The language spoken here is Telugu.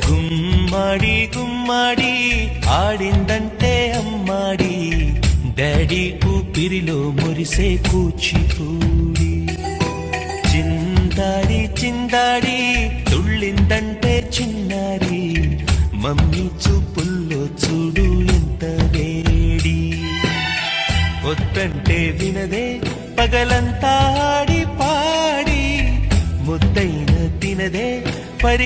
గుమ్మాడి గుమ్మాడి ఆడిందంటే అమ్మాడి డాడీ ఊపిరిలో మురిసే కూచిపూడి చిందాడి చిందాడి తుళ్ళిందంటే చిన్నారి మమ్మీ చూపుల్లో చూడు ఎంత వేడి వద్దంటే వినదే పగలంతా ఆడి పాడి ముద్దైన తినదే